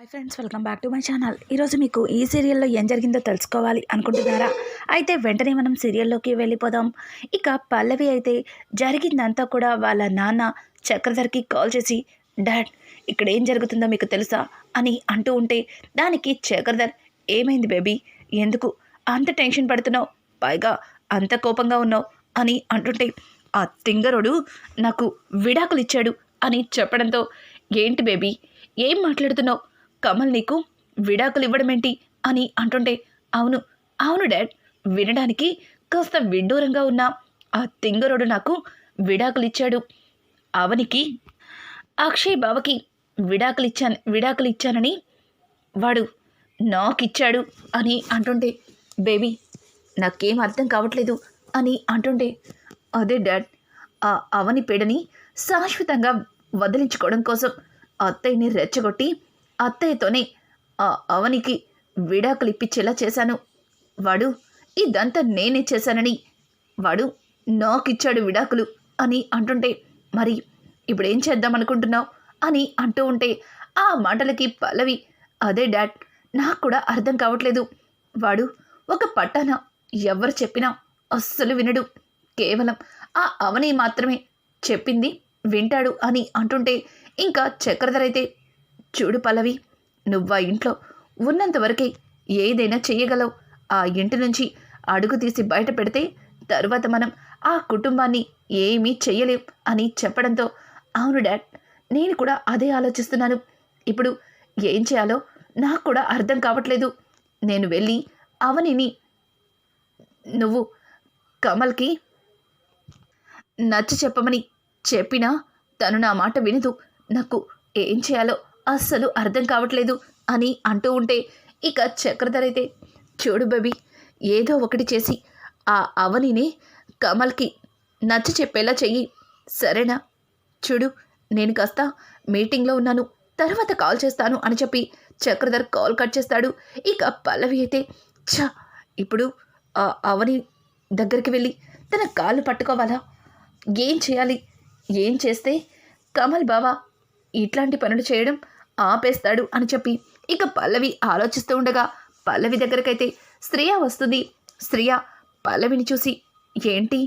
Hi friends, welcome back to my channel. ఈరోజు మీకు ఈ సీరియల్లో ఏం జరిగిందో తెలుసుకోవాలి అనుకుంటున్నారా? అయితే వెంటనే మనం సీరియల్లోకి వెళ్ళిపోదాం. ఇక పల్లవి అయితే జరిగిందంతా కూడా వాళ్ళ నాన్న చక్రధర్కి కాల్ చేసి, డాడ్ ఇక్కడ ఏం జరుగుతుందో మీకు తెలుసా అని అంటూ ఉంటే, దానికి చక్రధర్, ఏమైంది బేబీ, ఎందుకు అంత టెన్షన్ పడుతున్నావు, పైగా అంత కోపంగా ఉన్నావు అని అంటుంటే, ఆ తింగరుడు నాకు విడాకులు ఇచ్చాడు అని చెప్పడంతో, ఏంటి బేబీ ఏం మాట్లాడుతున్నావు, కమల్ నీకు విడాకులు ఇవ్వడమేంటి అని అంటుంటే, అవును అవును డాడ్, వినడానికి కాస్త విడ్డూరంగా ఉన్న ఆ తింగరుడు నాకు విడాకులు ఇచ్చాడు. అవనికి అక్షయ్ బావకి విడాకులు ఇచ్చానని వాడు నాకిచ్చాడు అని అంటుంటే, బేబీ నాకేం అర్థం కావట్లేదు అని అంటుంటే, అదే డాడ్, ఆ అవని పేడని శాశ్వతంగా వదిలించుకోవడం కోసం అత్తయ్యని రెచ్చగొట్టి అత్తయ్యతోనే ఆ అవనికి విడాకులు ఇప్పించేలా చేశాను. వాడు ఇదంతా నేనే చేశానని వాడు నాకిచ్చాడు విడాకులు అని అంటుంటే, మరి ఇప్పుడేం చేద్దామనుకుంటున్నావు అని అంటూ ఉంటే, ఆ మాటలకి పల్లవి, అదే డాడ్ నాకు కూడా అర్థం కావట్లేదు, వాడు ఒక పట్టాన ఎవరు చెప్పినా అస్సలు వినడు, కేవలం ఆ అవని మాత్రమే చెప్పింది వింటాడు అని అంటుంటే, ఇంకా చక్రధర్ అయితే, చూడు పల్లవి, నువ్వు ఆ ఇంట్లో ఉన్నంత వరకే ఏదైనా చెయ్యగలవు, ఆ ఇంటి నుంచి అడుగు తీసి బయట పెడితే తరువాత మనం ఆ కుటుంబాన్ని ఏమీ చెయ్యలేం అని చెప్పడంతో, అవును డాడ్ నేను కూడా అదే ఆలోచిస్తున్నాను, ఇప్పుడు ఏం చేయాలో నాకు కూడా అర్థం కావట్లేదు, నేను వెళ్ళి అవనిని నువ్వు కమల్కి నచ్చ చెప్పమని చెప్పినా తను నా మాట వినదు, నాకు ఏం చేయాలో అస్సలు అర్థం కావట్లేదు అని అంటూ ఉంటే, ఇక చక్రధర్ అయితే, చూడు బేబీ ఏదో ఒకటి చేసి ఆ అవనిని కమల్కి నచ్చ చెప్పేలా చెయ్యి, సరేనా? చూడు నేను కాస్త మీటింగ్లో ఉన్నాను, తర్వాత కాల్ చేస్తాను అని చెప్పి చక్రధర్ కాల్ కట్ చేస్తాడు. ఇక పల్లవి అయితే, ఇప్పుడు ఆ అవని దగ్గరికి వెళ్ళి తన కాళ్ళు పట్టుకోవాలా, ఏం చేయాలి, ఏం చేస్తే కమల్ బావ ఇట్లాంటి పనులు చేయడం ఆపేస్తాడు అని చెప్పి ఇక పల్లవి ఆలోచిస్తూ ఉండగా, పల్లవి దగ్గరకైతే శ్రేయ వస్తుంది. శ్రేయ పల్లవిని చూసి, ఏంటి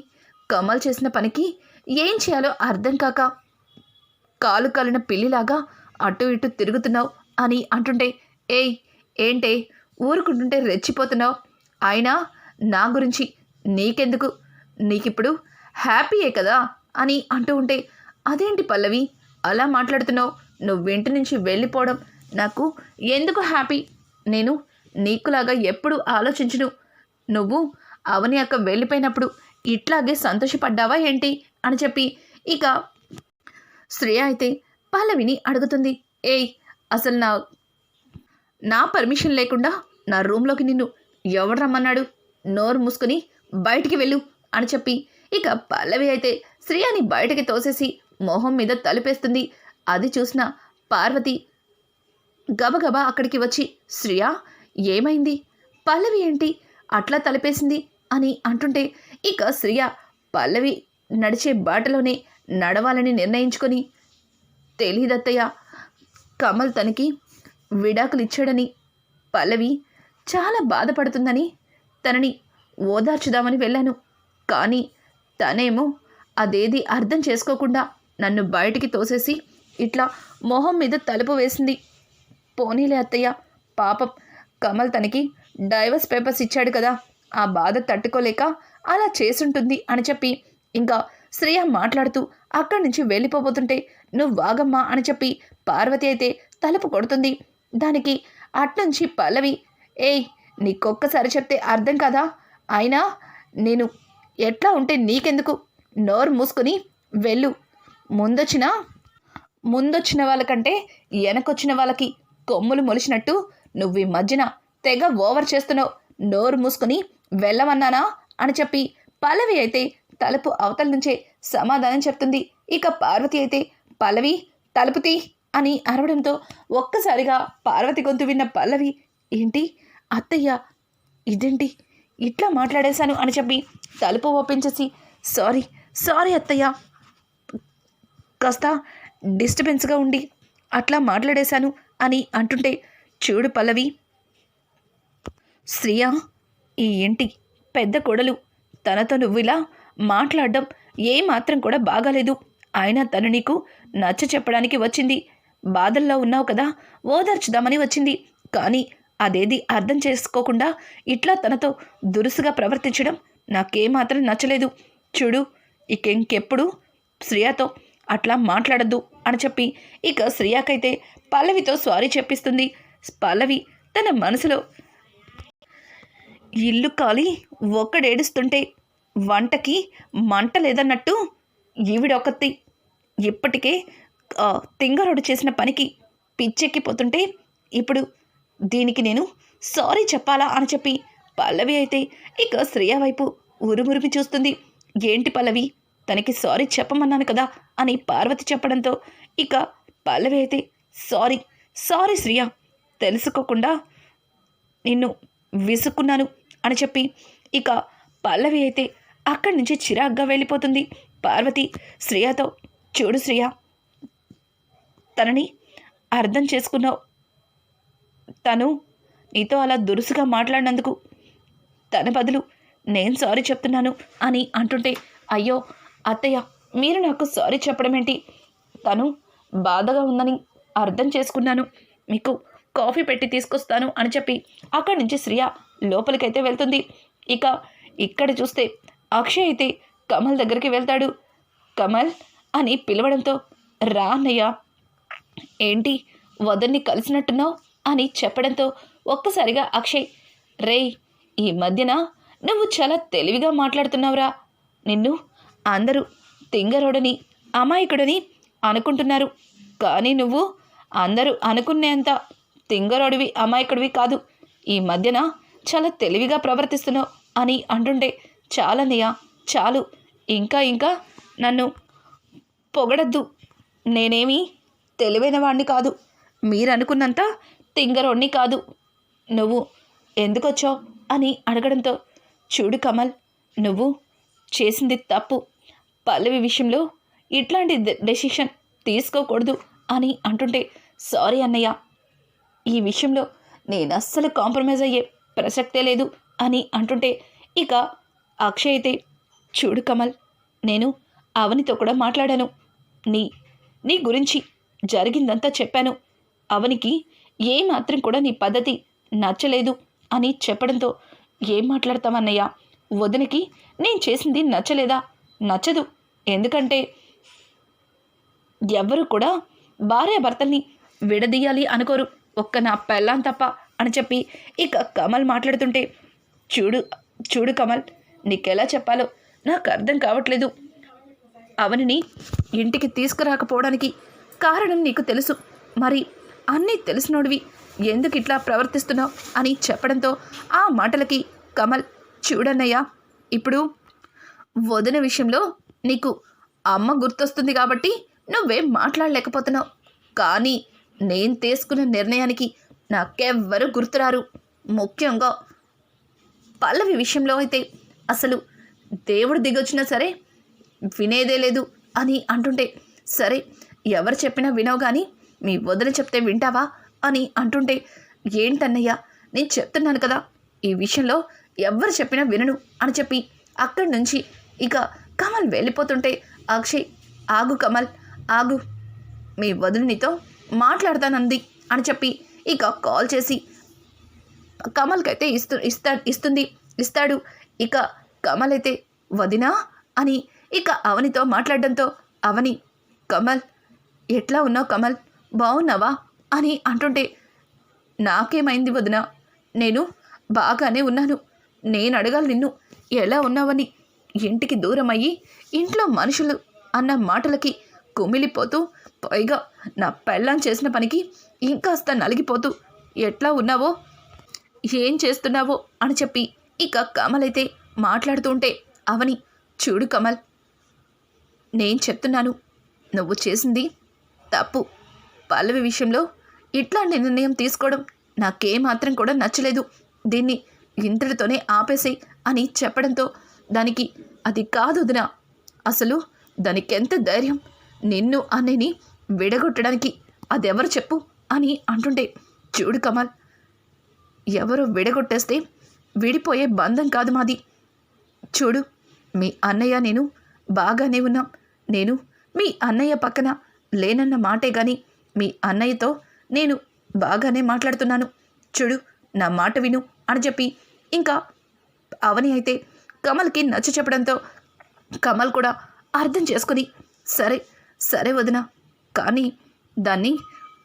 కమల్ చేసిన పనికి ఏం చేయాలో అర్థం కాక కాలు కాలిన పిల్లిలాగా అటు ఇటు తిరుగుతున్నావు అని అంటుంటే, ఏయ్ ఏంటే ఊరుకుంటుంటే రెచ్చిపోతున్నావు, అయినా నా గురించి నీకెందుకు, నీకిప్పుడు హ్యాపీయే కదా అని అంటూ ఉంటే, అదేంటి పల్లవి అలా మాట్లాడుతున్నావు, నువ్వు ఇంటి నుంచి వెళ్ళిపోవడం నాకు ఎందుకు హ్యాపీ, నేను నీకులాగా ఎప్పుడు ఆలోచించును, నువ్వు అవని అక్క వెళ్ళిపోయినప్పుడు ఇట్లాగే సంతోషపడ్డావా ఏంటి అని చెప్పి ఇక శ్రేయ అయితే పల్లవిని అడుగుతుంది. ఏయ్ అసలు నా పర్మిషన్ లేకుండా నా రూమ్లోకి నిన్ను ఎవడు రమ్మన్నాడు, నోరు మూసుకొని బయటికి వెళ్ళు అని చెప్పి ఇక పల్లవి అయితే శ్రేయని బయటికి తోసేసి మొహం మీద తలుపేస్తుంది. అది చూసిన పార్వతి గబగబా అక్కడికి వచ్చి, శ్రేయ ఏమైంది, పల్లవి ఏంటి అట్లా తలుపేసింది అని అంటుంటే, ఇక శ్రేయ పల్లవి నడిచే బాటలోనే నడవాలని నిర్ణయించుకొని, తెలీదత్తయ్య కమల్ తనకి విడాకులు ఇచ్చాడని, పల్లవి చాలా బాధపడుతుందని తనని ఓదార్చుదామని వెళ్ళాను, కానీ తనేమో అదేది అర్థం చేసుకోకుండా నన్ను బయటికి తోసేసి ఇట్లా మొహం మీద తలుపు వేసింది. పోనీలే అత్తయ్య, పాపం కమల్ తనకి డైవర్స్ పేపర్స్ ఇచ్చాడు కదా, ఆ బాధ తట్టుకోలేక అలా చేసుంటుంది అని చెప్పి ఇంకా శ్రేయ మాట్లాడుతూ అక్కడి నుంచి వెళ్ళిపోబోతుంటే, నువ్వు వాగమ్మా అని చెప్పి పార్వతి అయితే తలుపు కొడుతుంది. దానికి అట్నుంచి పల్లవి, ఏయ్ నీకొక్కసారి చెప్తే అర్థం కదా, అయినా నేను ఎట్లా ఉంటే నీకెందుకు, నోరు మూసుకొని వెళ్ళు, ముందొచ్చిన వాళ్ళకంటే వెనకొచ్చిన వాళ్ళకి కొమ్ములు మొలిచినట్టు నువ్వు ఈ మధ్యన తెగ ఓవర్ చేస్తున్నావు, నోరు మూసుకొని వెళ్ళమన్నానా అని చెప్పి పల్లవి అయితే తలుపు అవతల నుంచే సమాధానం చెప్తుంది. ఇక పార్వతి అయితే, పల్లవి తలుపు తీ అని అరవడంతో ఒక్కసారిగా పార్వతి గొంతు విన్న పల్లవి, ఏంటి అత్తయ్య ఇదేంటి ఇట్లా మాట్లాడేశాను అని చెప్పి తలుపు ఓపెన్ సారీ అత్తయ్య, కాస్త డిస్టర్బెన్స్గా ఉండి అట్లా మాట్లాడేశాను అని అంటుంటే, చూడు పల్లవి, శ్రియ ఈ ఇంటి పెద్ద కోడలు, తనతో నువ్వు ఇలా మాట్లాడడం ఏమాత్రం కూడా బాగాలేదు. అయినా తను నీకు నచ్చ చెప్పడానికి వచ్చింది. బాధల్లో ఉన్నావు కదా, ఓదార్చుదామని వచ్చింది. కానీ అదేది అర్థం చేసుకోకుండా ఇట్లా తనతో దురుసుగా ప్రవర్తించడం నాకేమాత్రం నచ్చలేదు. చూడు, ఇంకెప్పుడు శ్రియతో అట్లా మాట్లాడద్దు అని చెప్పి ఇక శ్రియకైతే పల్లవితో సారీ చెప్పిస్తుంది. పల్లవి తన మనసులో ఇల్లు కాలి ఒక్కడేడుస్తుంటే వంటకి మంట లేదన్నట్టు ఈవిడొకత్తి ఇప్పటికే తింగరోడు చేసిన పనికి పిచ్చెక్కిపోతుంటే ఇప్పుడు దీనికి నేను సారీ చెప్పాలా అని చెప్పి పల్లవి అయితే ఇక శ్రియ వైపు ఉరుమురిమి చూస్తుంది. ఏంటి పల్లవి, తనకి సారీ చెప్పమన్నాను కదా అని పార్వతి చెప్పడంతో ఇక పల్లవి అయితే సారీ సారీ శ్రియ, తెలుసుకోకుండా నిన్ను విసుక్కున్నాను అని చెప్పి ఇక పల్లవి అయితే అక్కడి నుంచి చిరాగ్గా వెళ్ళిపోతుంది. పార్వతి శ్రియతో, చూడు శ్రియ, తనని అర్థం చేసుకున్నావు. తను నీతో అలా దురుసుగా మాట్లాడినందుకు తన బదులు నేను సారీ చెప్తున్నాను అని అంటుంటే, అయ్యో అత్తయ్య, మీరు నాకు సారీ చెప్పడం ఏంటి? తను బాధగా ఉందని అర్థం చేసుకున్నాను. మీకు కాఫీ పెట్టి తీసుకొస్తాను అని చెప్పి అక్కడి నుంచి శ్రియ లోపలికైతే వెళ్తుంది. ఇక ఇక్కడ చూస్తే అక్షయ్ అయితే కమల్ దగ్గరికి వెళ్తాడు. కమల్ అని పిలవడంతో, రా అన్నయ్య, ఏంటి వదన్ని కలిసినట్టున్నావు అని చెప్పడంతో ఒక్కసారిగా అక్షయ్, రేయ్, ఈ మధ్యన నువ్వు చాలా తెలివిగా మాట్లాడుతున్నావురా. నిన్ను అందరూ తింగరోడని అమాయకుడని అనుకుంటున్నారు. కానీ నువ్వు అందరూ అనుకునేంత తింగరోడివి అమాయకుడివి కాదు. ఈ మధ్యన చాలా తెలివిగా ప్రవర్తిస్తున్నావు అని అంటుంటే, చాలన్నయ్య చాలు, ఇంకా ఇంకా నన్ను పొగడద్దు. నేనేమీ తెలివైన వాడిని కాదు, మీరనుకున్నంత తింగరోడిని కాదు. నువ్వు ఎందుకొచ్చావు అని అడగడంతో, చూడు కమల్, నువ్వు చేసింది తప్పు. పల్లవి విషయంలో ఇట్లాంటి డెసిషన్ తీసుకోకూడదు అని అంటుంటే, సారీ అన్నయ్య, ఈ విషయంలో నేను అస్సలు కాంప్రమైజ్ అయ్యే ప్రసక్తే లేదు అని అంటుంటే ఇక అక్షయ్ అయితే, చూడు కమల్, నేను అవనితో కూడా మాట్లాడాను. నీ గురించి జరిగిందంతా చెప్పాను. అవనికి ఏమాత్రం కూడా నీ పద్ధతి నచ్చలేదు అని చెప్పడంతో, ఏం మాట్లాడతామన్నయ్య, వదినకి నేను చేసింది నచ్చలేదా? నచ్చదు. ఎందుకంటే ఎవ్వరూ కూడా భార్యాభర్తల్ని విడదీయాలి అనుకోరు, ఒక్క నా పెళ్ళాం తప్ప అని చెప్పి ఇక కమల్ మాట్లాడుతుంటే, చూడు కమల్, నీకెలా చెప్పాలో నాకు అర్థం కావట్లేదు. అవనిని ఇంటికి తీసుకురాకపోవడానికి కారణం నీకు తెలుసు. మరి అన్నీ తెలిసినోడివి ఎందుకు ఇట్లా ప్రవర్తిస్తున్నావు అని చెప్పడంతో ఆ మాటలకి కమల్, చూడన్నయ్య, ఇప్పుడు వదిన విషయంలో నీకు అమ్మ గుర్తొస్తుంది కాబట్టి నువ్వేం మాట్లాడలేకపోతున్నావు. కానీ నేను తీసుకున్న నిర్ణయానికి నాకెవ్వరూ గుర్తురారు. ముఖ్యంగా పల్లవి విషయంలో అయితే అసలు దేవుడు దిగొచ్చినా సరే వినేదే లేదు అని అంటుంటే, సరే ఎవరు చెప్పినా వినవు కానీ మీ వదిన చెప్తే వింటావా అని అంటుంటే, ఏంటన్నయ్య, నేను చెప్తున్నాను కదా, ఈ విషయంలో ఎవరు చెప్పినా వినను అని చెప్పి అక్కడి నుంచి ఇక కమల్ వెళ్ళిపోతుంటే, అక్షయ్, ఆగు కమల్, ఆగు, మీ వదిననితో మాట్లాడతానంది అని చెప్పి ఇక కాల్ చేసి కమల్కైతే ఇస్తాడు. ఇక కమల్ అయితే, వదినా అని ఇక అవనితో మాట్లాడడంతో, అవని, కమల్, ఎట్లా ఉన్నావు కమల్, బాగున్నావా అని అంటుంటే, నాకేమైంది వదినా, నేను బాగానే ఉన్నాను. నేను అడగాలి నిన్ను ఎలా ఉన్నావని. ఇంటికి దూరం అయ్యి ఇంట్లో మనుషులు అన్న మాటలకి కుమిలిపోతూ, పైగా నా పెళ్ళాం చేసిన పనికి ఇంకాస్త నలిగిపోతూ ఎట్లా ఉన్నావో, ఏం చేస్తున్నావో అని చెప్పి ఇక కమల్ అయితే మాట్లాడుతుంటే, అవని, చూడు కమల్, నేను చెప్తున్నాను, నువ్వు చేసింది తప్పు. పల్లవి విషయంలో ఇట్లాంటి నిర్ణయం తీసుకోవడం నాకేమాత్రం కూడా నచ్చలేదు. దీన్ని ఇంతటితోనే ఆపేసేయ్ అని చెప్పడంతో, దానికి అది కాదు వదినా, అసలు దానికెంత ధైర్యం నిన్ను అన్నయ్యని విడగొట్టడానికి, అదెవరు చెప్పు అని అంటుంటే, చూడు కమల్, ఎవరో విడగొట్టేస్తే విడిపోయే బంధం కాదు మాది. చూడు, మీ అన్నయ్య నేను బాగానే ఉన్నాం. నేను మీ అన్నయ్య పక్కన లేనన్న మాటే గాని మీ అన్నయ్యతో నేను బాగానే మాట్లాడుతున్నాను. చూడు, నా మాట విను అని చెప్పి ఇంకా అవని అయితే కమల్కి నచ్చ చెప్పడంతో కమల్ కూడా అర్థం చేసుకుని, సరే సరే వదినా, కానీ దాన్ని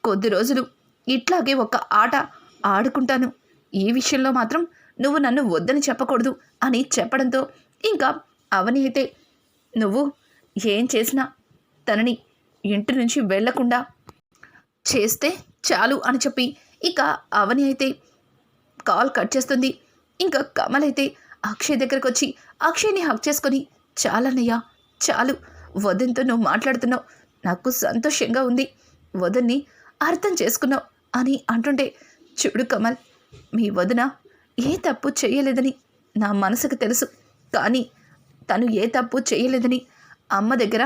కొద్ది రోజులు ఇట్లాగే ఒక ఆట ఆడుకుంటాను. ఈ విషయంలో మాత్రం నువ్వు నన్ను వద్దని చెప్పకూడదు అని చెప్పడంతో ఇంకా అవని అయితే, నువ్వు ఏం చేసినా తనని ఇంటి నుంచి వెళ్లకుండా చేస్తే చాలు అని చెప్పి ఇక అవని అయితే కాల్ కట్ చేస్తుంది. ఇంకా కమల్ అయితే అక్షయ్ దగ్గరకు వచ్చి అక్షయ్ని హక్ చేసుకొని, చాలన్నయ్యా చాలు, వదన్తో నువ్వు మాట్లాడుతున్నావు, నాకు సంతోషంగా ఉంది, వదన్ని అర్థం చేసుకున్నావు అని అంటుంటే, చూడు కమల్, మీ వదిన ఏ తప్పు చేయలేదని నా మనసుకు తెలుసు. కానీ తను ఏ తప్పు చేయలేదని అమ్మ దగ్గర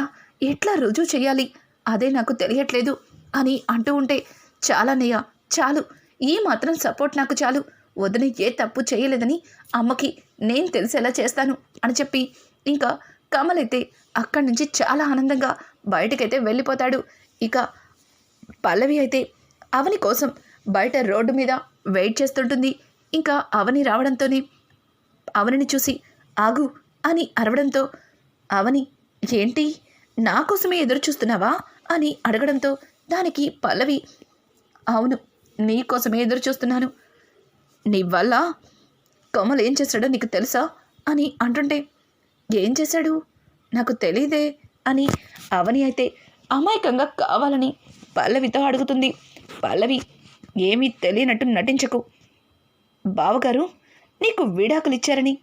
ఎట్లా రుజువు చేయాలి అదే నాకు తెలియట్లేదు అని అంటూ ఉంటే, చాలన్నయ్య చాలు, ఈ మాత్రం సపోర్ట్ నాకు చాలు, వదిన ఏ తప్పు చేయలేదని అమ్మకి నేను తెలిసేలా చేస్తాను అని చెప్పి ఇంకా కమల్ అయితే అక్కడి నుంచి చాలా ఆనందంగా బయటకైతే వెళ్ళిపోతాడు. ఇక పల్లవి అయితే అవని కోసం బయట రోడ్డు మీద వెయిట్ చేస్తుంటుంది. ఇంకా అవని రావడంతోనే అవనిని చూసి ఆగు అని అరవడంతో, అవని ఏంటి నా కోసమే ఎదురు చూస్తున్నావా అని అడగడంతో దానికి పల్లవి, అవును నీ కోసమే ఎదురు చూస్తున్నాను, నీ వల్ల కమల్ ఏం చేశాడో నీకు తెలుసా అని అంటుంటే, ఏం చేశాడు నాకు తెలీదే అని అవని అయితే అమాయకంగా కావాలని పల్లవితో అడుగుతుంది. పల్లవి, ఏమీ తెలియనట్టు నటించకు, బావగారు నీకు విడాకులు ఇచ్చారని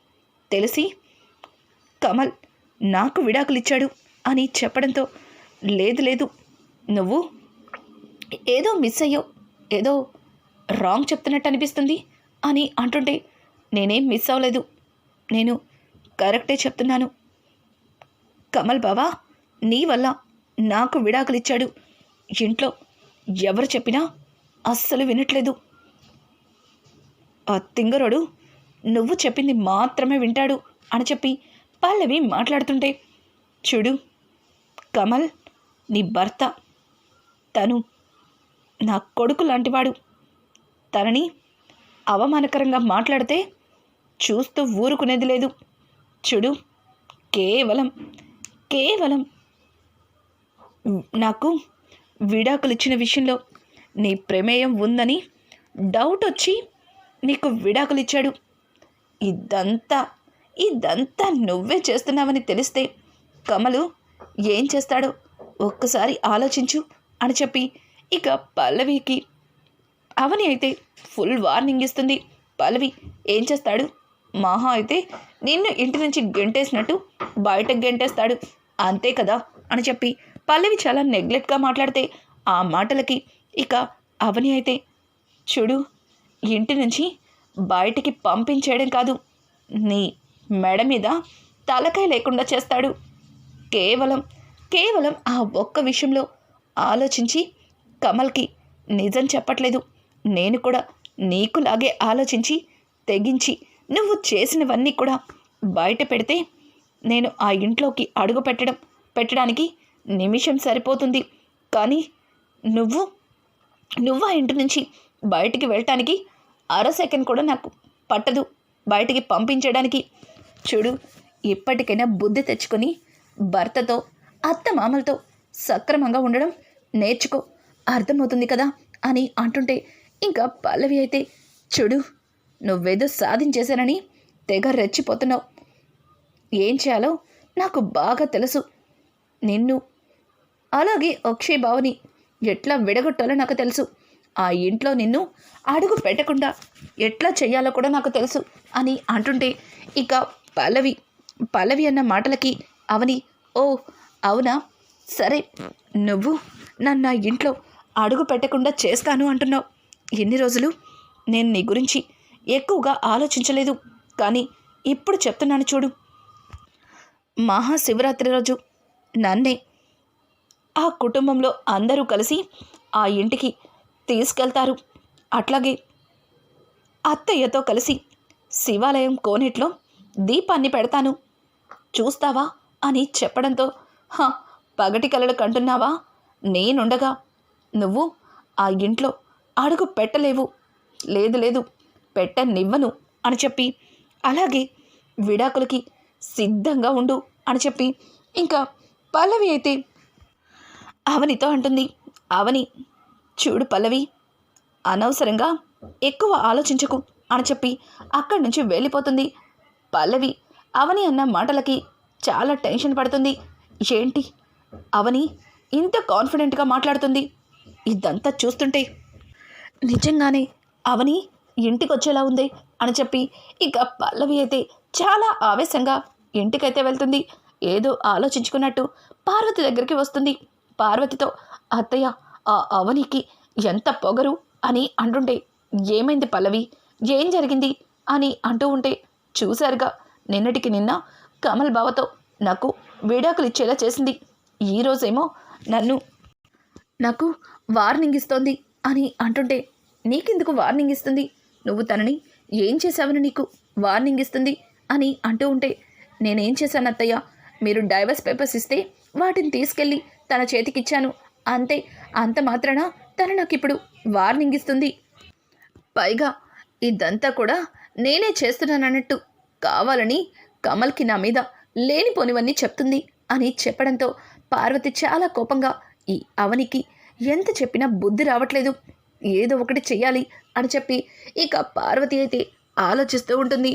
తెలిసి కమల్ నాకు విడాకులు ఇచ్చాడు అని చెప్పడంతో, లేదు లేదు, నువ్వు ఏదో మిస్ అయ్యావు, ఏదో రాంగ్ చెప్తున్నట్టు అనిపిస్తుంది అని అంటుంటే, నేనేం మిస్ అవ్వలేదు, నేను కరెక్టే చెప్తున్నాను, కమల్ బావా నీ వల్ల నాకు విడాకులు ఇచ్చాడు, ఇంట్లో ఎవరు చెప్పినా అస్సలు వినట్లేదు, ఆ తింగరోడు నువ్వు చెప్పింది మాత్రమే వింటాడు అని చెప్పి పల్లవి మాట్లాడుతుంటే, చూడు కమల్ నీ భర్త, తను నా కొడుకు లాంటివాడు, తనని అవమానకరంగా మాట్లాడితే చూస్తూ ఊరుకునేది లేదు. చూడు, కేవలం నాకు విడాకులు ఇచ్చిన విషయంలో నీ ప్రమేయం ఉందని డౌట్ వచ్చి నీకు విడాకులు ఇచ్చాడు. ఇదంతా నువ్వే చేస్తున్నావని తెలిస్తే కమలు ఏం చేస్తాడో ఒక్కసారి ఆలోచించు అని చెప్పి ఇక పల్లవికి అవని అయితే ఫుల్ వార్నింగ్ ఇస్తుంది. పల్లవి ఏం చేస్తాడు, మహా అయితే నిన్ను ఇంటి నుంచి గెంటేసినట్టు బయటకు గెంటేస్తాడు, అంతే కదా అని చెప్పి పల్లవి చాలా నెగ్లెక్ట్గా మాట్లాడితే ఆ మాటలకి ఇక అవని అయితే, చూడు ఇంటి నుంచి బయటికి పంపించేయడం కాదు, నీ మెడ మీద తలకాయ లేకుండా చేస్తాడు, కేవలం ఆ ఒక్క విషయంలో ఆలోచించి కమల్కి నిజం చెప్పట్లేదు, నేను కూడా నీకులాగే ఆలోచించి తెగించి నువ్వు చేసినవన్నీ కూడా బయట పెడితే నేను ఆ ఇంట్లోకి అడుగు పెట్టడానికి నిమిషం సరిపోతుంది, కానీ నువ్వు ఆ ఇంటి నుంచి బయటికి వెళ్ళటానికి అర సెకండ్ కూడా నాకు పట్టదు బయటికి పంపించడానికి. చూడు, ఇప్పటికైనా బుద్ధి తెచ్చుకొని భర్తతో అత్త మామలతో సక్రమంగా ఉండడం నేర్చుకో, అర్థమవుతుంది కదా అని అంటుంటే ఇంకా పల్లవి అయితే, చూడు నువ్వేదో సాధించేశానని తెగ రెచ్చిపోతున్నావు, ఏం చేయాలో నాకు బాగా తెలుసు, నిన్ను అలాగే అక్షయ్ బావని ఎట్లా విడగొట్టాలో నాకు తెలుసు, ఆ ఇంట్లో నిన్ను అడుగు పెట్టకుండా ఎట్లా చెయ్యాలో కూడా నాకు తెలుసు అని అంటుంటే ఇక పల్లవి అన్న మాటలకి అవని, ఓ అవునా, సరే నువ్వు నన్ను ఆ ఇంట్లో అడుగు పెట్టకుండా చేస్తాను అంటున్నావు, ఎన్ని రోజులు నేను నీ గురించి ఎక్కువగా ఆలోచించలేదు, కానీ ఇప్పుడు చెప్తున్నాను చూడు, మహాశివరాత్రి రోజు నన్నే ఆ కుటుంబంలో అందరూ కలిసి ఆ ఇంటికి తీసుకెళ్తారు. అట్లాగే అత్తయ్యతో కలిసి శివాలయం కోనేట్లో దీపాన్ని పెడతాను, చూస్తావా అని చెప్పడంతో, హ, పగటి కలలు కంటున్నావా? నేనుండగా నువ్వు ఆ ఇంట్లో అడుగు పెట్టలేవు, లేదు లేదు పెట్టనివ్వను అని చెప్పి, అలాగే విడాకులకి సిద్ధంగా ఉండు అని చెప్పి ఇంకా పల్లవి అయితే అవనితో అంటుంది. అవని, చూడు పల్లవి, అనవసరంగా ఎక్కువ ఆలోచించకు అని చెప్పి అక్కడి నుంచి వెళ్ళిపోతుంది. పల్లవి అవని అన్న మాటలకి చాలా టెన్షన్ పడుతుంది. ఏంటి అవని ఇంత కాన్ఫిడెంట్గా మాట్లాడుతుంది? ఇదంతా చూస్తుంటే నిజంగానే అవని ఇంటికొచ్చేలా ఉంది అని చెప్పి ఇక పల్లవి అయితే చాలా ఆవేశంగా ఇంటికైతే వెళ్తుంది. ఏదో ఆలోచించుకున్నట్టు పార్వతి దగ్గరికి వస్తుంది. పార్వతితో, అత్తయ్య, ఆ అవనికి ఎంత పొగరు అని అంటుంటే, ఏమైంది పల్లవి, ఏం జరిగింది అని అంటూ ఉంటే, చూశారుగా నిన్నటికి నిన్న కమల్ బావతో నాకు విడాకులు ఇచ్చేలా చేసింది, ఈరోజేమో నాకు వార్నింగ్ ఇస్తోంది అని అంటుంటే, నీకెందుకు వార్నింగ్ ఇస్తుంది? నువ్వు తనని ఏం చేశావని నీకు వార్నింగ్ ఇస్తుంది అని అంటూ ఉంటే, నేనేం చేశాను అత్తయ్య, మీరు డైవర్స్ పేపర్స్ ఇస్తే వాటిని తీసుకెళ్ళి తన చేతికిచ్చాను అంతే, అంత మాత్రాన తను నాకు ఇప్పుడు వార్నింగ్ ఇస్తుంది. పైగా ఇదంతా కూడా నేనే చేస్తున్నానన్నట్టు కావాలని కమల్కి నా మీద లేనిపోనివన్నీ చెప్తుంది అని చెప్పడంతో పార్వతి చాలా కోపంగా, ఈ అవనికి ఎంత చెప్పినా బుద్ధి రావట్లేదు, ఏదో ఒకటి చెయ్యాలి అని చెప్పి ఇక పార్వతి అయితే ఆలోచిస్తూ ఉంటుంది.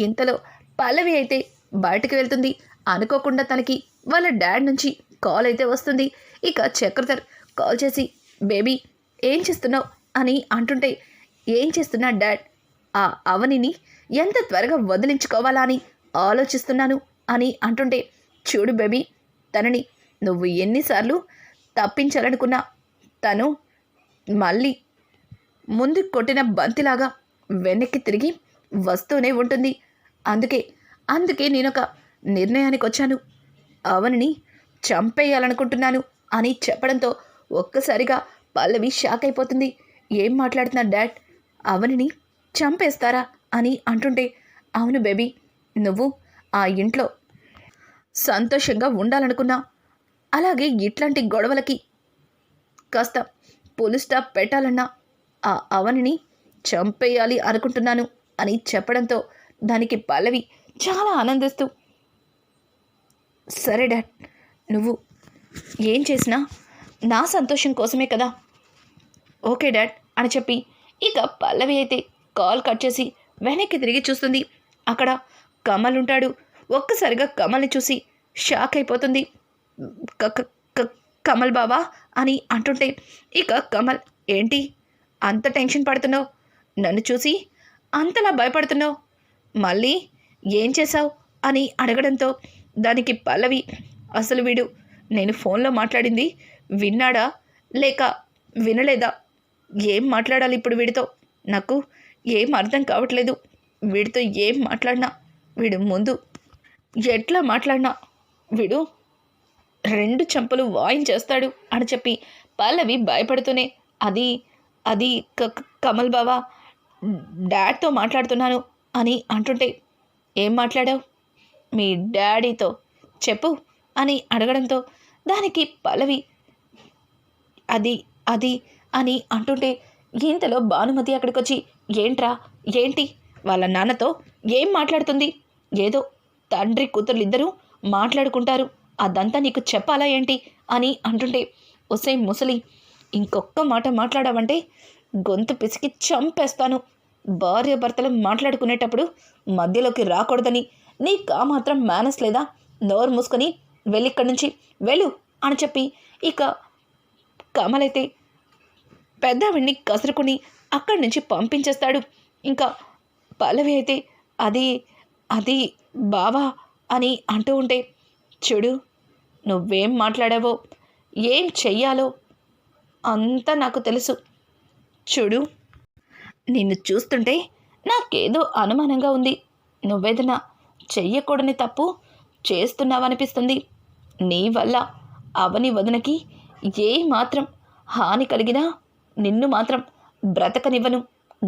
ఇంతలో పల్లవి అయితే బయటకు వెళ్తుంది. అనుకోకుండా తనకి వాళ్ళ డాడ్ నుంచి కాల్ అయితే వస్తుంది. ఇక చక్రధర్ కాల్ చేసి, బేబీ ఏం చేస్తున్నావు అని అంటుంటే, ఏం చేస్తున్నా డాడ్, ఆ అవనిని ఎంత త్వరగా వదిలించుకోవాలా అని ఆలోచిస్తున్నాను అని అంటుంటే, చూడు బేబీ, తనని నువ్వు ఎన్నిసార్లు తప్పించాలనుకున్నా తను మళ్ళీ ముందుకు కొట్టిన బంతిలాగా వెనక్కి తిరిగి వస్తూనే ఉంటుంది. అందుకే నేనొక నిర్ణయానికి వచ్చాను, అవనిని చంపేయాలనుకుంటున్నాను అని చెప్పడంతో ఒక్కసారిగా పల్లవి షాక్ అయిపోతుంది. ఏం మాట్లాడుతున్నా డాడ్, అవనిని చంపేస్తారా అని అంటుంటే, అవును బేబీ, నువ్వు ఆ ఇంట్లో సంతోషంగా ఉండాలనుకున్నా, అలాగే ఇట్లాంటి గొడవలకి కాస్త పులి స్టాప్ పెట్టాలన్నా ఆ అవనిని చంపేయాలి అనుకుంటున్నాను అని చెప్పడంతో దానికి పల్లవి చాలా ఆనందిస్తూ, సరే డాడ్, నువ్వు ఏం చేసినా నా సంతోషం కోసమే కదా, ఓకే డాడ్ అని చెప్పి ఇక పల్లవి అయితే కాల్ కట్ చేసి వెనక్కి తిరిగి చూస్తుంది. అక్కడ కమల్ ఉంటాడు. ఒక్కసారిగా కమల్ని చూసి షాక్ అయిపోతుంది. కమల్ బావా అని అంటుంటే, ఇక కమల్, ఏంటి అంత టెన్షన్ పడుతున్నావు, నన్ను చూసి అంతలా భయపడుతున్నావు, మళ్ళీ ఏం చేశావు అని అడగడంతో దానికి పల్లవి, అసలు వీడు నేను ఫోన్లో మాట్లాడింది విన్నాడా లేక వినలేదా, ఏం మాట్లాడాలి ఇప్పుడు వీడితో, నాకు ఏం అర్థం కావట్లేదు, వీడితో ఏం మాట్లాడినా, వీడు ముందు ఎట్లా మాట్లాడినా వీడు 2 చెంపలు వాయించేస్తాడు అని చెప్పి పల్లవి భయపడుతూనే, అది కమల్ బావా, డాడ్తో మాట్లాడుతున్నాను అని అంటుంటే, ఏం మాట్లాడావు మీ డాడీతో చెప్పు అని అడగడంతో దానికి పల్లవి అది అని అంటుంటే, ఇంతలో భానుమతి అక్కడికి వచ్చి, ఏంట్రా ఏంటి వాళ్ళ నాన్నతో ఏం మాట్లాడుతుంది, ఏదో తండ్రి కూతుర్లిద్దరూ మాట్లాడుకుంటారు, అదంతా నీకు చెప్పాలా ఏంటి అని అంటుంటే, ఒసే ముసలి, ఇంకొక్క మాట మాట్లాడావంటే గొంతు పిసికి చంపేస్తాను, భార్యాభర్తలు మాట్లాడుకునేటప్పుడు మధ్యలోకి రాకూడదని నీకు ఆ మాత్రం మేనస్ లేదా, నోరు మూసుకొని వెళ్ళిక్కడి నుంచి వెళ్ళు అని చెప్పి ఇక కమలైతే పెద్దవిడిని కసురుకుని అక్కడి నుంచి పంపించేస్తాడు. ఇంకా పల్లవి అయితే అది బావా అని అంటూ ఉంటే, చూడు నువ్వేం మాట్లాడావో ఏం చెయ్యాలో అంతా నాకు తెలుసు, చూడు నిన్ను చూస్తుంటే నాకేదో అనుమానంగా ఉంది, నువ్వేదన్నా చెయ్యకూడని తప్పు చేస్తున్నావనిపిస్తుంది, నీ వల్ల అవని వదనకి ఏ మాత్రం హాని కలిగినా నిన్ను మాత్రం బ్రతకనివ్వను,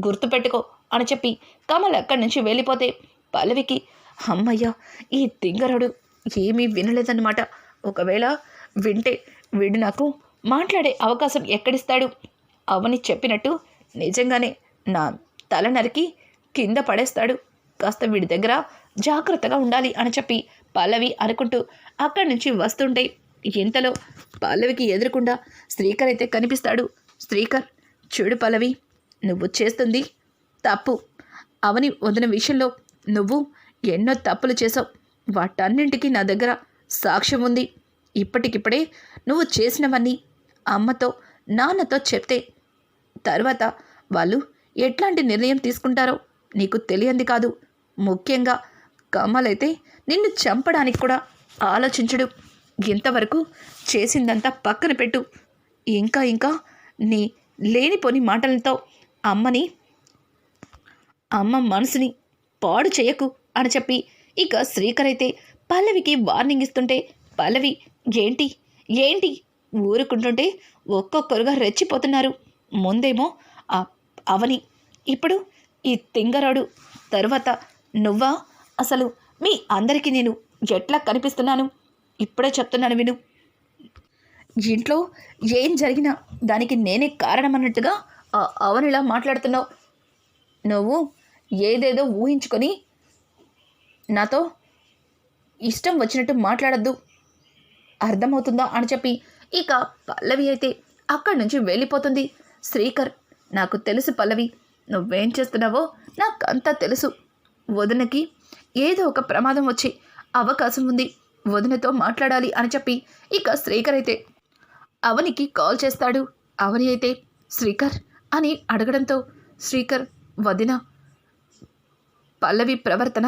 గుర్తుపెట్టుకో అని చెప్పి కమల్ అక్కడి నుంచి వెళ్ళిపోతే పల్లవికి అమ్మయ్య, ఈ తింగరుడు ఏమీ వినలేదన్నమాట. ఒకవేళ వింటే వీడు నాకు మాట్లాడే అవకాశం ఎక్కడిస్తాడు? అవని చెప్పినట్టు నిజంగానే నా తల నరికి కింద పడేస్తాడు. కాస్త వీడి దగ్గర జాగ్రత్తగా ఉండాలి అని చెప్పి పల్లవి అనుకుంటూ అక్కడి నుంచి వస్తుంటే ఇంతలో పల్లవికి ఎదురుకుండా శ్రీకర్ అయితే కనిపిస్తాడు. శ్రీకర్, చూడు పల్లవి, నువ్వు చేస్తుంది తప్పు. అవని వదిన విషయంలో నువ్వు ఎన్నో తప్పులు చేసావు. వాటన్నింటికీ నా దగ్గర సాక్ష్యం ఉంది. ఇప్పటికిప్పుడే నువ్వు చేసినవన్నీ అమ్మతో నాన్నతో చెప్తే తర్వాత వాళ్ళు ఎట్లాంటి నిర్ణయం తీసుకుంటారో నీకు తెలియంది కాదు. ముఖ్యంగా కమల్ అయితే నిన్ను చంపడానికి కూడా ఆలోచించడు. ఇంతవరకు చేసిందంతా పక్కన పెట్టు. ఇంకా ఇంకా నీ లేనిపోని మాటలతో అమ్మ మనసుని పాడు చేయకు అని చెప్పి ఇక శ్రీకర్ అయితే పల్లవికి వార్నింగ్ ఇస్తుంటే పల్లవి ఏంటి ఏంటి ఊరుకుంటుంటే ఒక్కొక్కరుగా రెచ్చిపోతున్నారు. ముందేమో ఆ అవని, ఇప్పుడు ఈ తింగరాడు, తరువాత నువ్వా? అసలు మీ అందరికీ నేను ఎట్లా కనిపిస్తున్నాను? ఇప్పుడే చెప్తున్నాను విను. ఇంట్లో ఏం జరిగినా దానికి నేనే కారణమన్నట్టుగా అవనిలా మాట్లాడుతున్నావు. నువ్వు ఏదేదో ఊహించుకొని నాతో ఇష్టం వచ్చినట్టు మాట్లాడద్దు, అర్థమవుతుందా అని చెప్పి ఇక పల్లవి అయితే అక్కడి నుంచి వెళ్ళిపోతుంది. శ్రీకర్, నాకు తెలుసు పల్లవి, నువ్వేం చేస్తున్నావో నాకంతా తెలుసు. వదినకి ఏదో ఒక ప్రమాదం వచ్చే అవకాశం ఉంది, వదినతో మాట్లాడాలి అని చెప్పి ఇక శ్రీకర్ అయితే అవనికి కాల్ చేస్తాడు. అవని అయితే శ్రీకర్ అని అడగడంతో శ్రీకర్, వదిన, పల్లవి ప్రవర్తన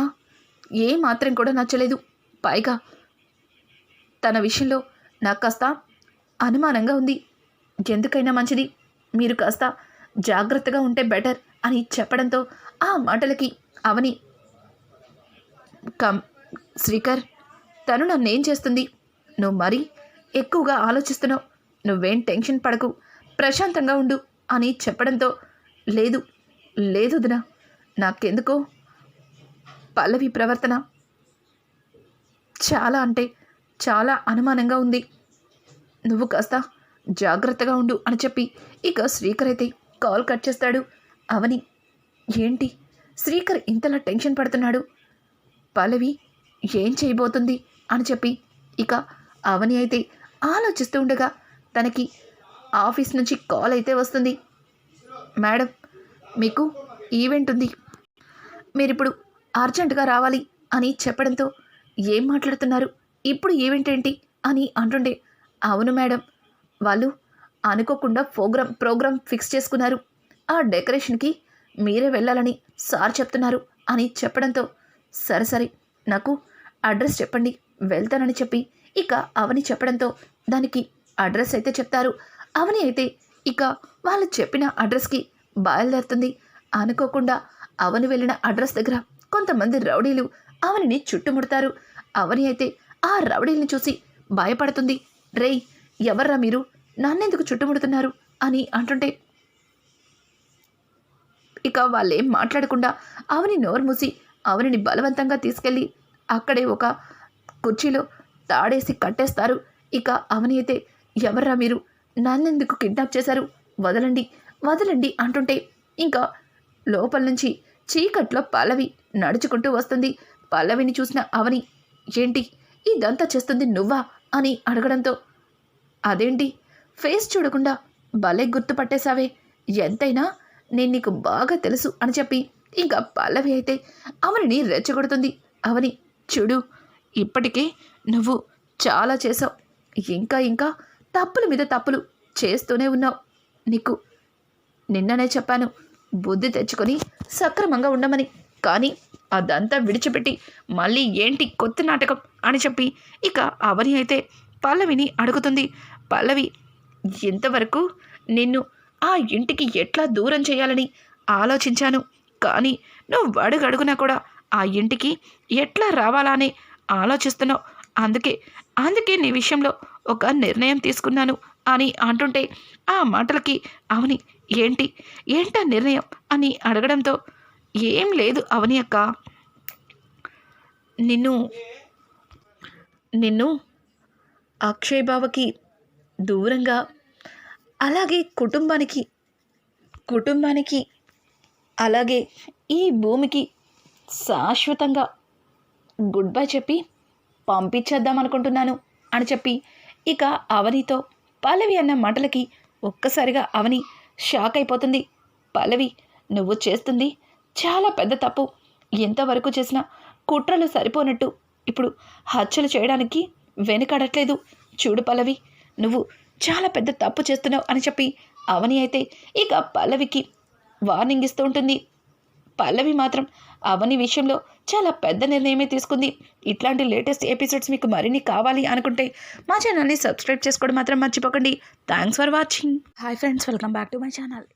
ఏమాత్రం కూడా నచ్చలేదు. పైగా తన విషయంలో నాకు కాస్త అనుమానంగా ఉంది. ఎందుకైనా మంచిది మీరు కాస్త జాగ్రత్తగా ఉంటే బెటర్ అని చెప్పడంతో ఆ మాటలకి అవని, శ్రీకర్, తను నన్నేం చేస్తుంది? నువ్వు మరీ ఎక్కువగా ఆలోచిస్తున్నావు. నువ్వేం టెన్షన్ పడకు, ప్రశాంతంగా ఉండు అని చెప్పడంతో లేదు లేదు వదినా, నాకెందుకో పల్లవి ప్రవర్తన చాలా అంటే చాలా అనుమానంగా ఉంది. నువ్వు కాస్త జాగ్రత్తగా ఉండు అని చెప్పి ఇక శ్రీకర్ అయితే కాల్ కట్ చేస్తాడు. అవని, ఏంటి శ్రీకర్ ఇంతలా టెన్షన్ పడుతున్నాడు? పల్లవి ఏం చేయబోతుంది అని చెప్పి ఇక అవని అయితే ఆలోచిస్తూ ఉండగా తనకి ఆఫీస్ నుంచి కాల్ అయితే వస్తుంది. మేడం, మీకు ఈవెంట్ ఉంది, మీరిప్పుడు అర్జెంటుగా రావాలి అని చెప్పడంతో ఏం మాట్లాడుతున్నారు? ఇప్పుడు ఈవెంట్ ఏంటి అని అంటుండే, అవును మేడం, వాళ్ళు అనుకోకుండా ప్రోగ్రామ్ ఫిక్స్ చేసుకున్నారు. ఆ డెకరేషన్కి మీరే వెళ్ళాలని సార్ చెప్తున్నారు అని చెప్పడంతో సరే సరే నాకు అడ్రస్ చెప్పండి, వెళ్తానని చెప్పి ఇక అవని చెప్పడంతో దానికి అడ్రస్ అయితే చెప్తారు. అవని అయితే ఇక వాళ్ళు చెప్పిన అడ్రస్కి బయలుదేరుతుంది. అనుకోకుండా అవని వెళ్ళిన అడ్రస్ దగ్గర కొంతమంది రౌడీలు అవనిని చుట్టుముడతారు. అవని అయితే ఆ రౌడీల్ని చూసి భయపడుతుంది. రేయ్, ఎవర్రా మీరు, నన్నెందుకు చుట్టుముడుతున్నారు అని అంటుంటే ఇక వాళ్ళేం మాట్లాడకుండా అవని నోరు మూసి అవనిని బలవంతంగా తీసుకెళ్ళి అక్కడే ఒక కుర్చీలో తాడేసి కట్టేస్తారు. ఇక అవని అయితే, ఎవర్రా మీరు, నన్నెందుకు కిడ్నాప్ చేశారు, వదలండి వదలండి అంటుంటే ఇంకా లోపల నుంచి చీకట్లో పల్లవి నడుచుకుంటూ వస్తుంది. పల్లవిని చూసిన అవని, ఏంటి ఇదంతా చేస్తుంది నువ్వా అని అడగడంతో, అదేంటి ఫేస్ చూడకుండా భలే గుర్తుపట్టేశావే, ఎంతైనా నేను నీకు బాగా తెలుసు అని చెప్పి ఇంకా పల్లవి అయితే అవనిని రెచ్చగొడుతుంది. అవని, చూడు, ఇప్పటికే నువ్వు చాలా చేసావు, ఇంకా ఇంకా తప్పుల మీద తప్పులు చేస్తూనే ఉన్నావు. నీకు నిన్ననే చెప్పాను బుద్ధి తెచ్చుకొని సక్రమంగా ఉండమని, కానీ అదంతా విడిచిపెట్టి మళ్ళీ ఏంటి కొత్త నాటకం అని చెప్పి ఇక అవని అయితే పల్లవిని అడుగుతుంది. పల్లవి, ఇంతవరకు నిన్ను ఆ ఇంటికి ఎట్లా దూరం చేయాలని ఆలోచించాను, కానీ నువ్వు అడుగడుగునా కూడా ఆ ఇంటికి ఎట్లా రావాలని ఆలోచిస్తున్నావు. అందుకే నీ విషయంలో ఒక నిర్ణయం తీసుకున్నాను అని అంటుంటే ఆ మాటలకి అవని, ఏంటి ఏంటా నిర్ణయం అని అడగడంతో ఏం లేదు అవని అక్క, నిన్ను నిన్ను అక్షయ్ బావకి దూరంగా, అలాగే కుటుంబానికి అలాగే ఈ భూమికి శాశ్వతంగా గుడ్ బై చెప్పి పంపించేద్దాం అనుకుంటున్నాను అని చెప్పి ఇక అవనితో పల్లవి అన్న మాటలకి ఒక్కసారిగా అవని షాక్ అయిపోతుంది. పల్లవి, నువ్వు చేస్తుంది చాలా పెద్ద తప్పు. ఎంతవరకు చేసినా కుట్రలు సరిపోనట్టు ఇప్పుడు హత్యలు చేయడానికి వెనుకాడట్లేదు. చూడు పల్లవి, నువ్వు చాలా పెద్ద తప్పు చేస్తున్నావు అని చెప్పి అవని అయితే ఇక పల్లవికి వార్నింగ్ ఇస్తూ ఉంటుంది. పల్లవి మాత్రం అవని విషయంలో చాలా పెద్ద నిర్ణయమే తీసుకుంది. ఇట్లాంటి లేటెస్ట్ ఎపిసోడ్స్ మీకు మరిన్ని కావాలి అనుకుంటే మా ఛానల్ని సబ్స్క్రైబ్ చేసుకోవడం మాత్రం మర్చిపోకండి. Thanks for watching. Hi friends, welcome back to my channel.